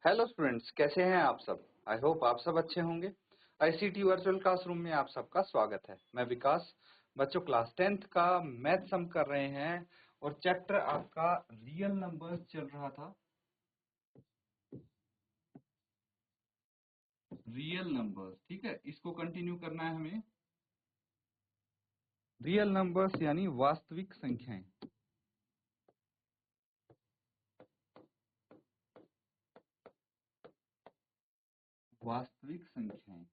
Hello students, कैसे हैं आप सब। आई होप आप सब अच्छे होंगे। आईसीटी वर्चुअल क्लासरूम में आप सबका स्वागत है। मैं विकास। बच्चों, क्लास 10th का मैथ्स हम कर रहे हैं और चैप्टर आपका रियल नंबर्स चल रहा था। रियल नंबर्स, ठीक है, इसको कंटिन्यू करना है हमें। रियल नंबर्स यानी वास्तविक संख्याएं। वास्तविक संख्याएं।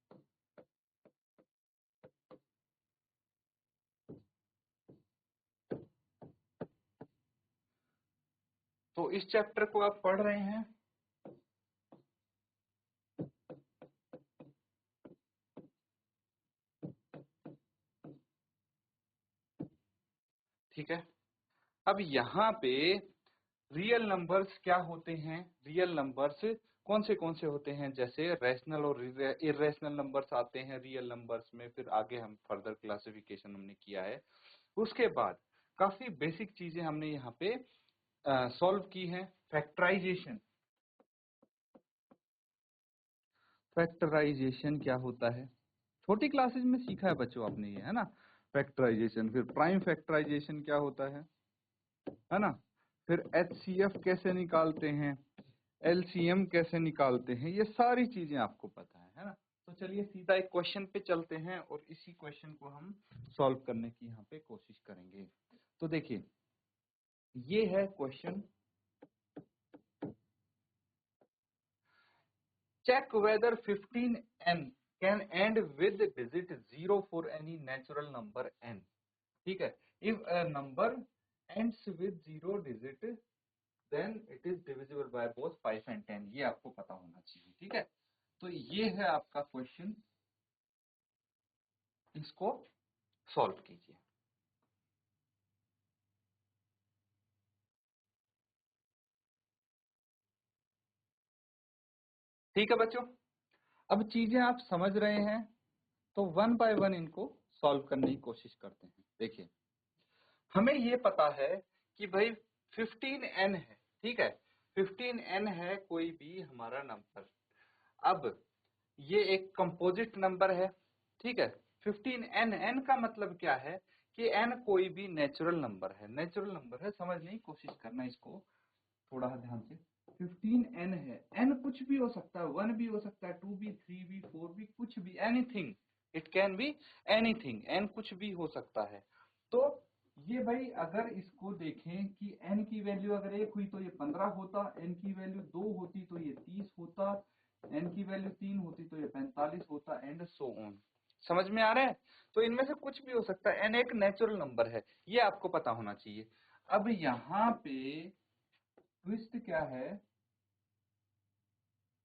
तो इस चैप्टर को आप पढ़ रहे हैं। ठीक है, अब यहाँ पे रियल नंबर्स क्या होते हैं। रियल नंबर्स कौन से होते हैं, जैसे रैशनल और इर्रेशनल नंबर्स आते हैं रियल नंबर्स में। फिर आगे हम फर्दर क्लासिफिकेशन हमने किया है। उसके बाद काफी बेसिक चीजें हमने यहाँ पे सॉल्व की हैं। फैक्टराइजेशन। फैक्टराइजेशन क्या होता है, छोटी क्लासेज में सीखा है बच्चों आपने, ये है ना फैक्टराइजेशन। फिर प्राइम फैक्टराइजेशन क्या होता है ना। फिर एचसीएफ कैसे निकालते हैं, एलसीएम कैसे निकालते हैं, ये सारी चीजें आपको पता है ना। तो चलिए सीधा एक क्वेश्चन पे चलते हैं और इसी क्वेश्चन को हम सॉल्व करने की यहाँ पे कोशिश करेंगे। तो देखिए, ये है question. Check whether 15n can end with digit 0 for any natural number n। ठीक है, if a number ends with 0 digit then it is divisible by both 5 and 10। ये आपको पता होना चाहिए। ठीक है, तो ये है आपका क्वेश्चन, इसको सॉल्व कीजिए। ठीक है बच्चों, अब चीजें आप समझ रहे हैं तो वन बाय वन इनको सॉल्व करने की कोशिश करते हैं। देखिए, हमें ये पता है कि भाई 15n है। ठीक है, 15n है कोई भी हमारा नंबर। अब ये एक कंपोजिट नंबर है। ठीक है, 15n, n का मतलब क्या है कि n कोई भी नेचुरल नंबर है। नेचुरल नंबर है, समझने की कोशिश करना इसको थोड़ा ध्यान से। 15n है, n कुछ भी हो सकता है, 1 भी हो सकता है, 2 भी, 3 भी, 4 भी, कुछ भी, anything, it can be anything. n कुछ भी हो सकता है। तो ये भाई अगर इसको देखें कि n की वैल्यू अगर 1 हुई तो ये 15 होता, n की वैल्यू 2 होती तो ये 30 होता, n की वैल्यू 3 होती तो ये 45 होता, एंड सो ऑन। समझ में आ रहा है। तो इनमें से कुछ भी हो सकता है, n एक नेचुरल नंबर है, ये आपको पता होना चाहिए। अब यहाँ पे ट्विस्ट क्या है,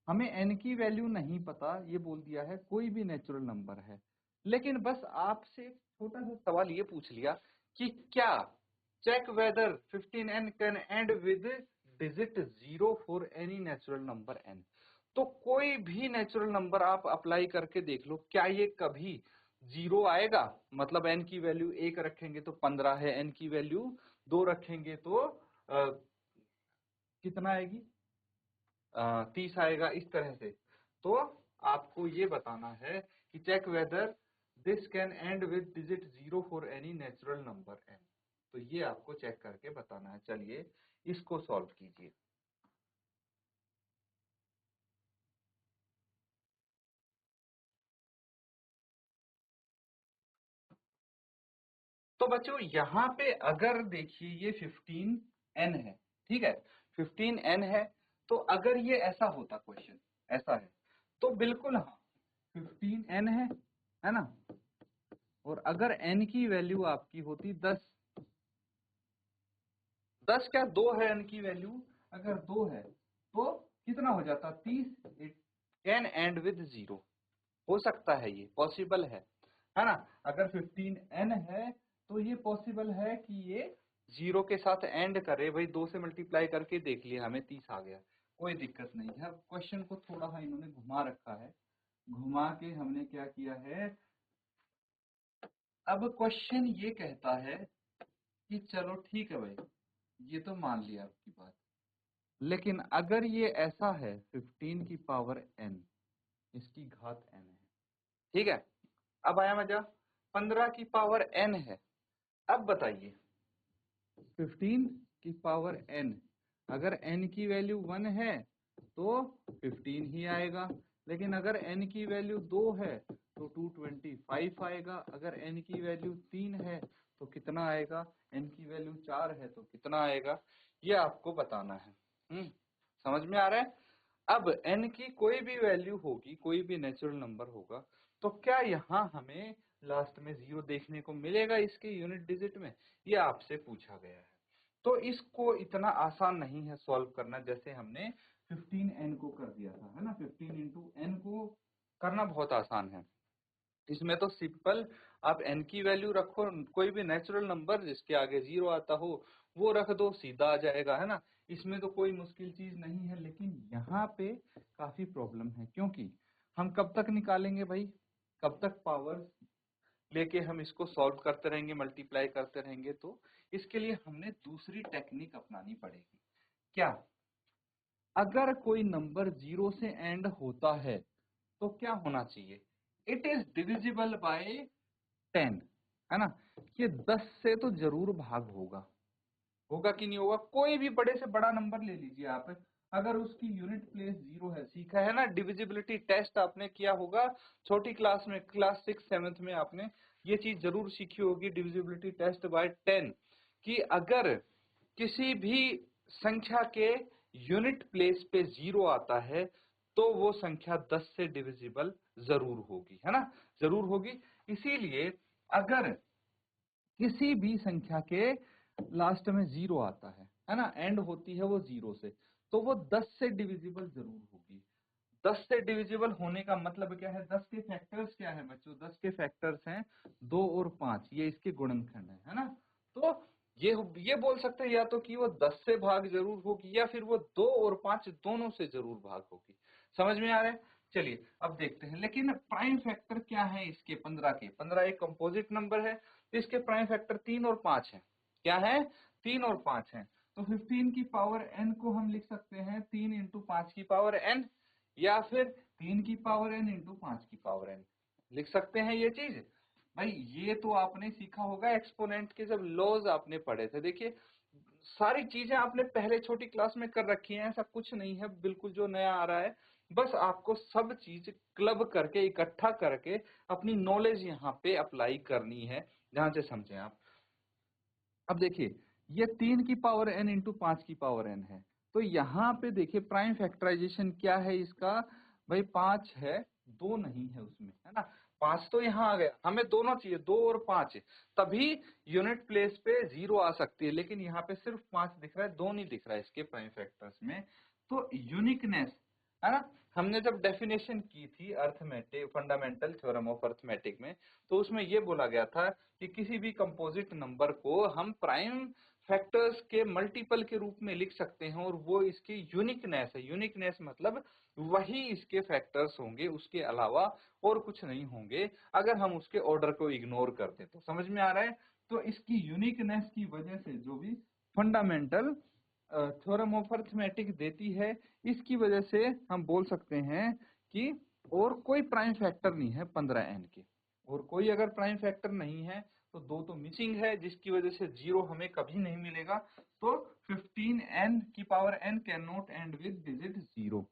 हमें n की वैल्यू नहीं पता, ये बोल दिया है कोई भी नेचुरल नंबर है। लेकिन बस आपसे एक छोटा सा सवाल ये पूछ लिया कि क्या check whether 15n can end with digit 0 for any natural number n। तो कोई भी नेचुरल नंबर आप अप्लाई करके देख लो, क्या ये कभी 0 आएगा। मतलब n की वैल्यू 1 रखेंगे तो 15 है, n की वैल्यू 2 रखेंगे तो कितना आएगी, 30 आएगा, इस तरह से। तो आपको ये बताना है कि check whether this can end with digit 0 for any natural number n। तो ये आपको चेक करके बताना है। चलिए इसको सॉल्व कीजिए। तो बच्चों यहाँ पे अगर देखिए ये 15n है। ठीक है, 15n है, तो अगर ये ऐसा होता क्वेश्चन, ऐसा है तो बिल्कुल हाँ 15n है ना। और अगर n की वैल्यू आपकी होती 10, 10 क्या 2 है n की वैल्यू, अगर 2 है तो कितना हो जाता 30। इट कैन एंड विद 0, हो सकता है, ये पॉसिबल है ना। अगर 15n है तो ये पॉसिबल है कि ये 0 के साथ एंड करे। भाई 2 से मल्टीप्लाई करके देख लिया, हमें 30 आ गया, कोई दिक्कत नहीं है। अब क्वेश्चन को थोड़ा सा इन्होंने घुमा रखा है, घुमा के हमने क्या किया है। अब क्वेश्चन ये कहता है कि चलो ठीक है भाई, ये तो मान लिया आपकी बात, लेकिन अगर ये ऐसा है 15 की पावर n, इसकी घात n है, ठीक है। अब आया मजा, 15 की पावर n है। अब बताइए 15 की पावर n, अगर n की वैल्यू 1 है तो 15 ही आएगा, लेकिन अगर n की वैल्यू 2 है तो 225 आएगा, अगर n की वैल्यू 3 है तो कितना आएगा, n की वैल्यू 4 है तो कितना आएगा, ये आपको बताना है। समझ में आ रहा है। अब n की कोई भी वैल्यू होगी, कोई भी नेचुरल नंबर होगा, तो क्या यहाँ हमें लास्ट में 0 देखने को मिलेगा इसके यूनिट डिजिट में, ये आपसे पूछा गया है। तो इसको इतना आसान नहीं है सॉल्व करना, जैसे हमने 15n को कर दिया था, है ना। 15 इंटू n को करना बहुत आसान है। इसमें तो सिंपल आप n की वैल्यू रखो, कोई भी नेचुरल नंबर जिसके आगे 0 आता हो वो रख दो, सीधा आ जाएगा, है ना। इसमें तो कोई मुश्किल चीज नहीं है, लेकिन यहाँ पे काफी प्रॉब्लम है, क्योंकि हम कब तक निकालेंगे भाई, कब तक पावर लेके हम इसको सॉल्व करते रहेंगे, मल्टीप्लाई करते रहेंगे। तो इसके लिए हमने दूसरी टेक्निक अपनानी पड़ेगी। क्या, अगर कोई नंबर 0 से एंड होता है तो क्या होना चाहिए, इट इज डिविजिबल बाय 10, है ना। ये 10 से तो जरूर भाग होगा, होगा कि नहीं होगा। कोई भी बड़े से बड़ा नंबर ले लीजिए आप, अगर उसकी यूनिट प्लेस 0 है, सीखा है ना डिविजिबिलिटी टेस्ट आपने किया होगा छोटी क्लास में, क्लास 6-7 में आपने ये चीज जरूर सीखी होगी, डिविजिबिलिटी टेस्ट बाय 10, कि अगर किसी भी संख्या के यूनिट प्लेस पे 0 आता है तो वो संख्या 10 से डिविजिबल जरूर होगी, है ना, जरूर होगी। इसीलिए अगर किसी भी संख्या के लास्ट में 0 आता है ना, एंड होती है वो 0 से, तो वो 10 से डिविजिबल जरूर होगी। 10 से डिविजिबल होने का मतलब क्या है, 10 के फैक्टर्स क्या है बच्चों, 10 के फैक्टर्स हैं 2 और 5, ये इसके गुणनखंड है ना। तो ये बोल सकते हैं या तो कि वो 10 से भाग जरूर होगी, या फिर वो 2 और 5 दोनों से जरूर भाग होगी। समझ में आ रहा है। चलिए अब देखते हैं, लेकिन प्राइम फैक्टर क्या है इसके 15 के, 15 एक कंपोजिट नंबर है, तो इसके प्राइम फैक्टर 3 और 5 है। क्या है, 3 और 5 है। तो 15 की पावर n को हम लिख सकते हैं 3 इंटू 5 की पावर n, या फिर 3 की पावर n इंटू 5 की पावर n लिख सकते हैं। ये चीज भाई ये तो आपने सीखा होगा एक्सपोनेंट के जब लॉज आपने पढ़े थे। देखिए सारी चीजें आपने पहले छोटी क्लास में कर रखी हैं, ऐसा कुछ नहीं है बिल्कुल जो नया आ रहा है, बस आपको सब चीज क्लब करके इकट्ठा करके अपनी नॉलेज यहाँ पे अप्लाई करनी है, ध्यान से समझें आप। अब देखिए ये 3 की पावर n इंटू 5 की पावर n है, तो यहाँ पे देखिए प्राइम फैक्टराइजेशन क्या है इसका, भाई 5 है, 2 नहीं है उसमें, है ना। 5 तो यहाँ आ गया, हमें दोनों चाहिए, 2 और 5, तभी यूनिट प्लेस पे 0 आ सकती है, लेकिन यहाँ पे सिर्फ 5 दिख रहा है, 2 नहीं दिख रहा है इसके प्राइम फैक्टर्स में। तो यूनिकनेस, है ना, हमने जब डेफिनेशन की थी arithmetic fundamental theorem of arithmetic में, तो उसमें ये बोला गया था कि किसी भी कंपोजिट नंबर को हम प्राइम फैक्टर्स के मल्टीपल के रूप में लिख सकते हैं, और वो इसकी यूनिकनेस है। यूनिकनेस मतलब वही इसके फैक्टर्स होंगे, उसके अलावा और कुछ नहीं होंगे, अगर हम उसके ऑर्डर को इग्नोर कर दें तो। समझ में आ रहा है। तो इसकी यूनिकनेस की वजह से जो भी फंडामेंटल थ्योरम ऑफ अर्थमेटिक देती है, इसकी वजह से हम बोल सकते हैं कि और कोई प्राइम फैक्टर नहीं है 15n के, और कोई अगर प्राइम फैक्टर नहीं है तो 2 तो मिसिंग है, जिसकी वजह से 0 हमें कभी नहीं मिलेगा। तो 15n की power n can not and with digit 0।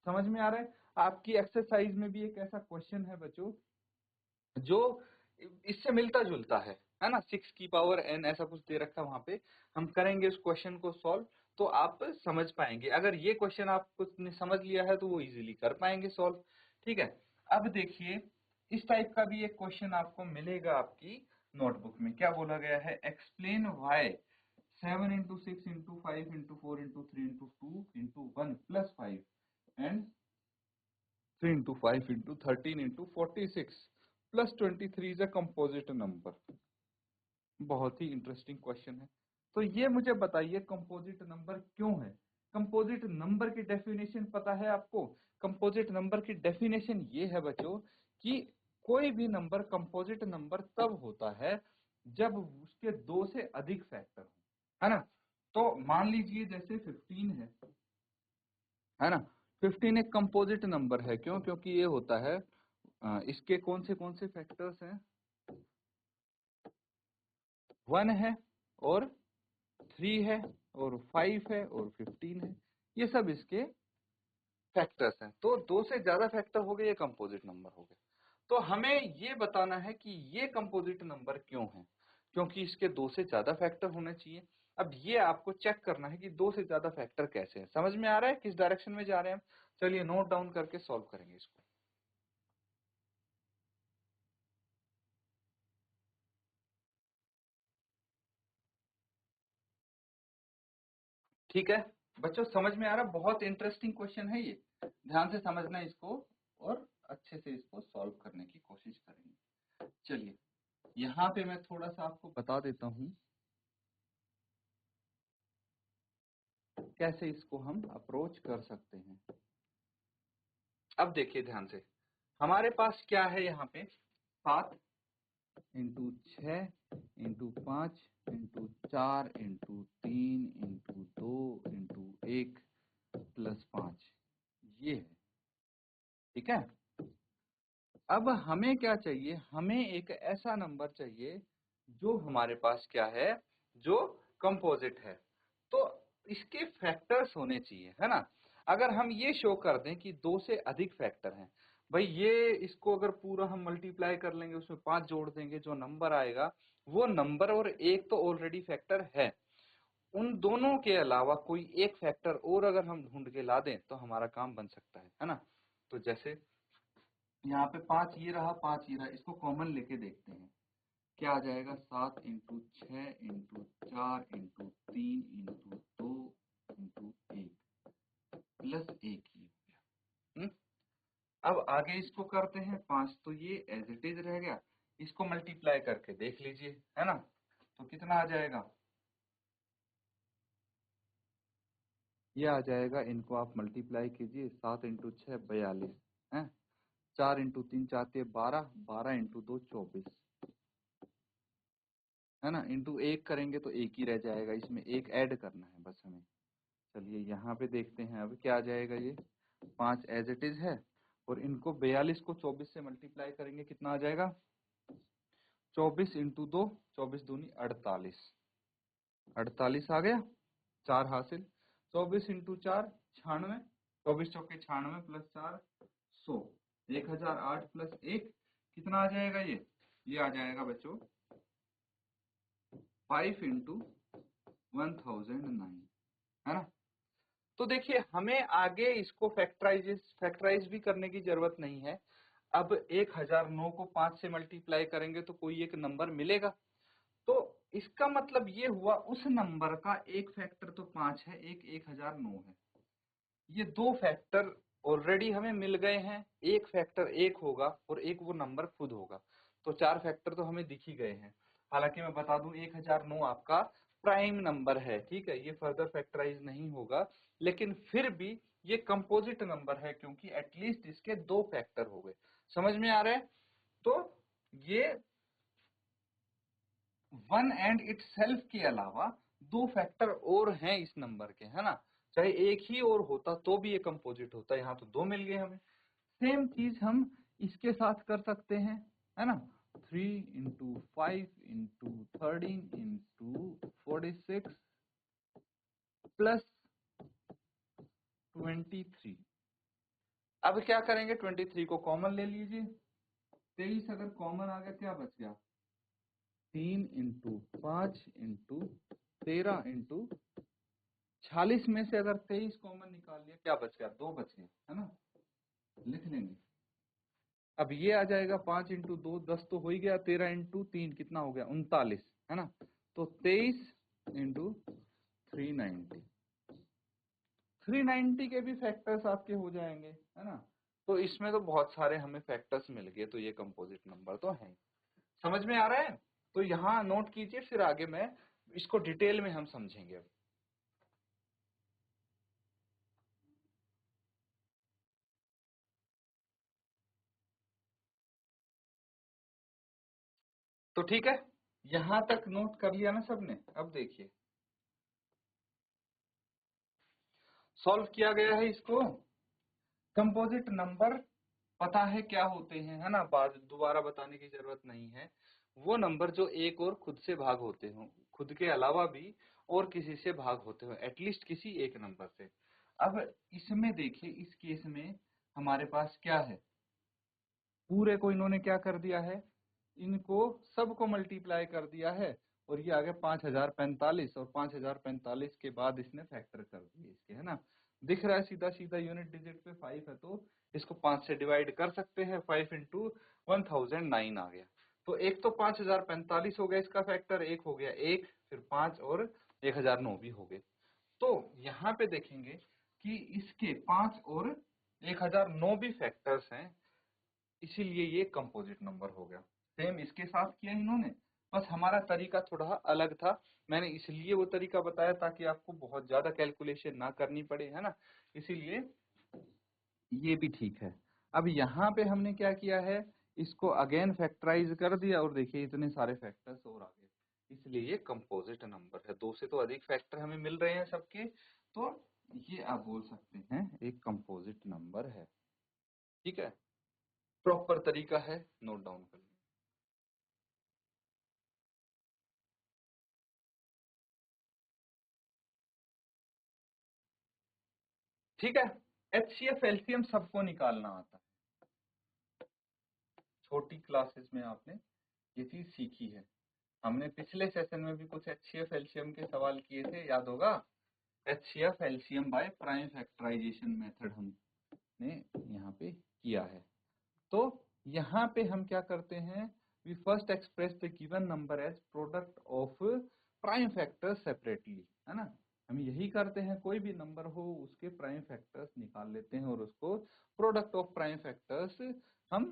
समझ में आ रहा है। आपकी एक्सरसाइज में भी एक ऐसा क्वेश्चन है बच्चों जो इससे मिलता जुलता है ना, 6 की पावर n ऐसा कुछ दे रखा है वहां पे, हम करेंगे उस क्वेश्चन को सॉल्व, तो आप समझ पाएंगे। अगर ये क्वेश्चन आप कुछ ने समझ लिया है तो वो इजीली कर पाएंगे सॉल्व, ठीक है। अब देखिए इस टाइप का भी एक क्वेश्चन आपको मिलेगा आपकी नोटबुक में। क्या बोला गया है, explain why 7 into 6 into 5 into 4 into 3 into 2 into 1 plus 5 and 3 into 5 into 13 into 46 plus 23 is a composite number। बहुत ही इंटरेस्टिंग क्वेश्चन है। तो ये मुझे बताइए कंपोजिट नंबर क्यों है। कंपोजिट नंबर की डेफिनेशन पता है आपको। कंपोजिट नंबर की डेफिनेशन ये है बच्चों कि कोई भी नंबर कंपोजिट नंबर तब होता है जब उसके 2 से अधिक फैक्टर हो, है ना। तो मान लीजिए जैसे 15 है, है ना। 15 एक कंपोजिट नंबर है, क्यों? क्योंकि ये होता है इसके कौन से फैक्टर्स हैं, 1 है और 3 है और 5 है और 15 है, ये सब इसके फैक्टर्स हैं। तो 2 से ज्यादा फैक्टर हो गए, ये कंपोजिट नंबर हो गए। तो हमें ये बताना है कि ये कंपोजिट नंबर क्यों है, क्योंकि इसके 2 से ज्यादा फैक्टर होने चाहिए। अब ये आपको चेक करना है कि 2 से ज्यादा फैक्टर कैसे है। समझ में आ रहा है किस डायरेक्शन में जा रहे हैं हम? चलिए नोट डाउन करके सॉल्व करेंगे इसको। ठीक है बच्चों, समझ में आ रहा है? बहुत इंटरेस्टिंग क्वेश्चन है ये, ध्यान से समझना इसको और अच्छे से इसको सॉल्व करने की कोशिश करेंगे। चलिए यहाँ पे मैं थोड़ा सा आपको बता देता हूँ कैसे इसको हम अप्रोच कर सकते हैं। अब देखिए ध्यान से, हमारे पास क्या है यहाँ पे, 7 into 6 into 5 into 4 into 3 into 2 into 1 plus 5, ये है। ठीक है, अब हमें क्या चाहिए, हमें एक ऐसा नंबर चाहिए जो हमारे पास क्या है, जो कंपोजिट है। तो इसके फैक्टर्स होने चाहिए, है ना। अगर हम ये शो कर दें कि 2 से अधिक फैक्टर हैं, भाई ये इसको अगर पूरा हम मल्टीप्लाई कर लेंगे, उसमें 5 जोड़ देंगे, जो नंबर आएगा वो नंबर और एक तो ऑलरेडी फैक्टर है, उन दोनों के अलावा कोई एक फैक्टर और अगर हम ढूंढ के ला दें तो हमारा काम बन सकता है ना। तो जैसे यहाँ पे 5 ये रहा, 5 ये रहा, इसको कॉमन लेके देखते हैं क्या आ जाएगा। 7 into 6 into 4 into 3 into 2 into 1 plus 1 ही हो गया। अब आगे इसको करते हैं, 5 तो ये एज इट इज रह गया, इसको मल्टीप्लाई करके देख लीजिए, है ना। तो कितना आ जाएगा, ये आ जाएगा, इनको आप मल्टीप्लाई कीजिए, 7 इंटू 6 42 है, 4 इंटू 3 4 12, 12 इंटू 2 24, है ना, इंटू 1 करेंगे तो 1 ही रह जाएगा, इसमें 1 ऐड करना है बस हमें। चलिए यहाँ पे देखते हैं अब क्या आ जाएगा, ये 5 एज इट इज है और इनको 42 को 24 से मल्टीप्लाई करेंगे, कितना आ जाएगा, 24 इंटू 2 24 दूनी 48, 48 आ गया, 4 हासिल। 24 इंटू 4 96, 24 चौके 96 प्लस 4 100, 1008 प्लस 1 कितना आ जाएगा, ये आ जाएगा बच्चों 5 इंटू 1009, है ना। तो देखिए हमें आगे इसको फैक्टराइज भी करने की जरूरत नहीं है। अब 1009 को 5 से मल्टीप्लाई करेंगे तो कोई एक नंबर मिलेगा, तो इसका मतलब ये हुआ उस नंबर का एक फैक्टर तो 5 है, एक 1009 है, ये दो फैक्टर ऑलरेडी हमें मिल गए हैं, एक फैक्टर एक होगा और एक वो नंबर खुद होगा, तो 4 फैक्टर तो हमें दिख ही गए हैं। हालांकि मैं बता दूं 1009 आपका प्राइम नंबर है, ठीक है, ये फर्दर फैक्टराइज नहीं होगा, लेकिन फिर भी ये कंपोजिट नंबर है क्योंकि एटलीस्ट इसके 2 फैक्टर हो गए। समझ में आ रहा है? तो ये 1 एंड इटसेल्फ के अलावा 2 फैक्टर और हैं इस नंबर के, है ना। चाहे एक ही और होता तो भी ये कंपोजिट होता, यहाँ तो 2 मिल गए हमें। सेम चीज हम इसके साथ कर सकते हैं, है ना। 3 इंटू 5 इंटू 13 इंटू 46 प्लस 23। अब क्या करेंगे, 23 को कॉमन ले लीजिए, 23 अगर कॉमन आ गया क्या बच गया, 3 इंटू 5 इंटू 13 इंटू 46 में से अगर 23 कॉमन निकाल लिया क्या बच गया, 2 बच गए, है ना, लिख लेंगे। अब ये आ जाएगा 5 इंटू 2 10 तो हो ही गया, 13 इंटू 3 कितना हो गया 39, है ना। तो 23 इंटू 390, 390 के भी फैक्टर्स आपके हो जाएंगे, है ना। तो इसमें तो बहुत सारे हमें फैक्टर्स मिल गए, तो ये कंपोजिट नंबर तो है। समझ में आ रहा है? तो यहाँ नोट कीजिए, फिर आगे मैं इसको डिटेल में हम समझेंगे अब। तो ठीक है, यहां तक नोट कर लिया ना सबने। अब देखिए सॉल्व किया गया है इसको। कंपोजिट नंबर पता है क्या होते हैं, है ना, बात दोबारा बताने की जरूरत नहीं है। वो नंबर जो एक और खुद से भाग होते हो, खुद के अलावा भी और किसी से भाग होते हो, एटलीस्ट किसी एक नंबर से। अब इसमें देखिए, इस केस में हमारे पास क्या है, पूरे को इन्होंने क्या कर दिया है, इनको सबको मल्टीप्लाई कर दिया है, और ये आ गया 5045, और 5045 के बाद इसने फैक्टर कर दिए इसके, है ना। दिख रहा है सीधा सीधा, यूनिट डिजिट पे 5 है तो इसको 5 से डिवाइड कर सकते हैं। 5 इंटू 1009 आ गया। तो एक तो 5045 हो गया इसका फैक्टर, एक हो गया 1, फिर 5 और 1009 भी हो गए। तो यहाँ पे देखेंगे कि इसके 5 और 1009 भी फैक्टर्स हैं, इसीलिए ये कंपोजिट नंबर हो गया। सेम इसके साथ किया इन्होंने, बस हमारा तरीका थोड़ा अलग था। मैंने इसलिए वो तरीका बताया ताकि आपको बहुत ज्यादा कैलकुलेशन ना करनी पड़े, है ना, इसीलिए ये भी ठीक है। अब यहाँ पे हमने क्या किया है, इसको अगेन फैक्टराइज कर दिया, और देखिए इतने सारे फैक्टर्स और आ गए, इसलिए ये कंपोजिट नंबर है। 2 से तो अधिक फैक्टर हमें मिल रहे हैं सबके, तो ये आप बोल सकते हैं एक कंपोजिट नंबर है। ठीक है, प्रॉपर तरीका है, नोट डाउन कर लें। ठीक है, HCF एलसीएम सबको निकालना आता है, छोटी क्लासेस में आपने ये चीज सीखी है। हमने पिछले सेशन में भी कुछ HCF एलसीएम के सवाल किए थे, याद होगा। HCF LCM by prime factorization method हमने यहाँ पे किया है। तो यहाँ पे हम क्या करते हैं, we first express the given number as product of prime factors separately, है ना। हम यही करते हैं, कोई भी नंबर हो उसके प्राइम फैक्टर्स निकाल लेते हैं और उसको प्रोडक्ट ऑफ प्राइम फैक्टर्स हम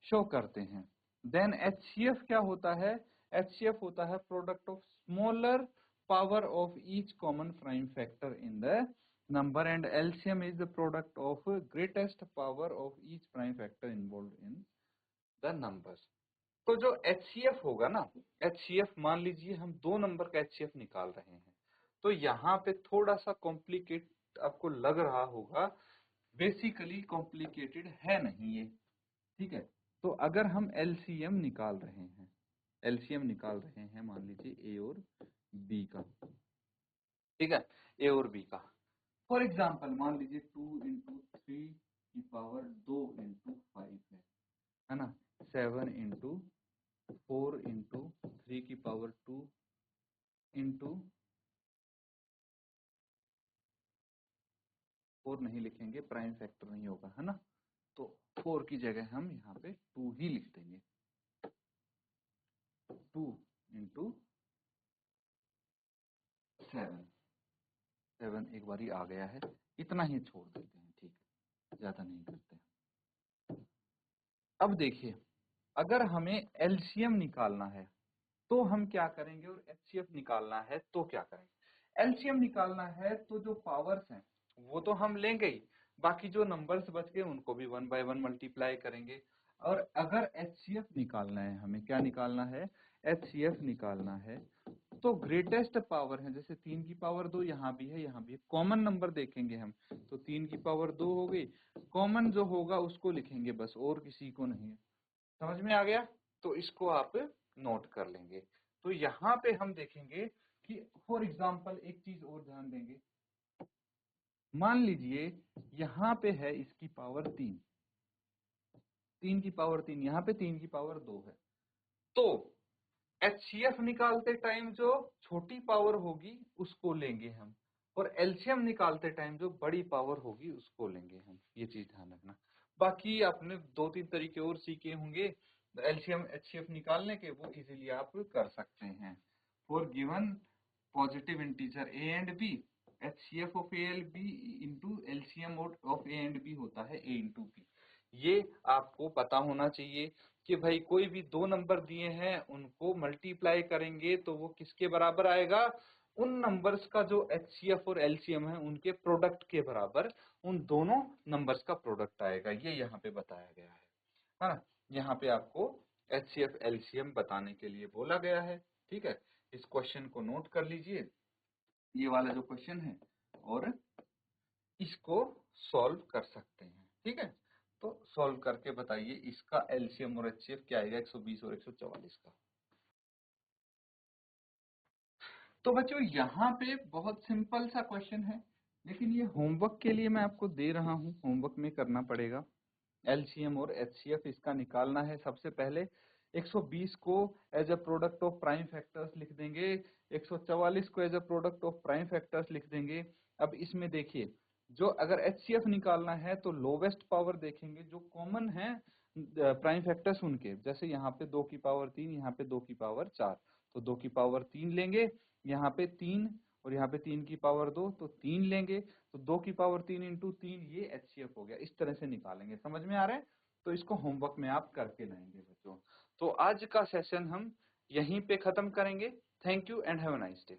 शो करते हैं। देन HCF क्या होता है, HCF होता है product of smaller power of each common prime factor in the number, and LCM is the product of greatest power of each prime factor involved in the numbers। तो जो HCF होगा ना, HCF मान लीजिए हम 2 number का HCF निकाल रहे हैं, तो यहाँ पे थोड़ा सा कॉम्प्लिकेट आपको लग रहा होगा, बेसिकली कॉम्प्लिकेटेड है नहीं ये। ठीक है, तो अगर हम LCM निकाल रहे हैं, LCM निकाल रहे हैं मान लीजिए A और B का, ठीक है, A और B का। फॉर एग्जाम्पल मान लीजिए 2 इंटू 3 की पावर 2 इंटू 5 है ना, 7 इंटू 4 इंटू 3 की पावर 2 इंटू 4 नहीं लिखेंगे, प्राइम फैक्टर नहीं होगा, है ना, तो 4 की जगह हम यहाँ पे 2 ही लिख देंगे। 2 इंटू 7 एक बारी आ गया है, इतना ही छोड़ देते हैं, ठीक है, ज्यादा नहीं करते। अब देखिए, अगर हमें एलसीएम निकालना है तो हम क्या करेंगे, और HCF निकालना है तो क्या करेंगे। एलसीएम निकालना है तो जो पावर्स हैं वो तो हम लेंगे ही, बाकी जो नंबर्स बच गए उनको भी 1 बाय 1 मल्टीप्लाई करेंगे। और अगर HCF निकालना है, हमें क्या निकालना है, HCF निकालना है, तो ग्रेटेस्ट पावर है, जैसे 3 की पावर 2 यहाँ भी है, यहाँ भी है, कॉमन नंबर देखेंगे हम, तो 3 की पावर 2 हो गई, कॉमन जो होगा उसको लिखेंगे बस, और किसी को नहीं। समझ में आ गया, तो इसको आप नोट कर लेंगे। तो यहाँ पे हम देखेंगे कि फॉर एग्जांपल एक चीज और ध्यान देंगे, मान लीजिए यहाँ पे है इसकी पावर 3, 3 की पावर 3, यहाँ पे 3 की पावर 2 है, तो HCF निकालते टाइम जो छोटी पावर होगी उसको लेंगे हम, और LCM निकालते टाइम जो बड़ी पावर होगी उसको लेंगे हम, ये चीज ध्यान रखना। बाकी आपने 2-3 तरीके और सीखे होंगे LCM HCF निकालने के, वो इजीली आप कर सकते हैं। For given positive integer A and B, HCF of A and B into LCM of A and B होता है A इंटू B। ये आपको पता होना चाहिए कि भाई कोई भी 2 नंबर दिए हैं उनको मल्टीप्लाई करेंगे तो वो किसके बराबर आएगा, उन नंबर्स का जो HCF और LCM है उनके प्रोडक्ट के बराबर, उन दोनों नंबर्स का प्रोडक्ट आएगा, ये यहाँ पे बताया गया है ना। यहाँ पे आपको HCF LCM बताने के लिए बोला गया है। ठीक है, इस क्वेश्चन को नोट कर लीजिए, ये वाला जो क्वेश्चन है, और इसको सॉल्व कर सकते हैं। ठीक है, तो सॉल्व करके बताइए इसका एलसीएम और एचसीएफ क्या आएगा 120 और 144 का। तो बच्चों यहाँ पे बहुत सिंपल सा क्वेश्चन है, लेकिन ये होमवर्क के लिए मैं आपको दे रहा हूँ, होमवर्क में करना पड़ेगा। एलसीएम और एचसीएफ इसका निकालना है। सबसे पहले 120 को as a product of prime factors लिख देंगे, 144 को as a product of prime factors लिख देंगे। अब इसमें देखिए, जो अगर एचसीएफ निकालना है तो लोवेस्ट पावर देखेंगे, जो कॉमन है प्राइम फैक्टर्स उनके, जैसे यहाँ पे 2 की पावर 3, यहाँ पे 2 की पावर 4, तो 2 की पावर 3 लेंगे, यहाँ पे 3 और यहाँ पे 3 की पावर 2, तो 3 लेंगे, तो 2 की पावर 3 इंटू 3 ये एचसीएफ हो गया। इस तरह से निकालेंगे, समझ में आ रहा है? तो इसको होमवर्क में आप करके लाएंगे बच्चों। तो आज का सेशन हम यहीं पे खत्म करेंगे। Thank you and have a nice day.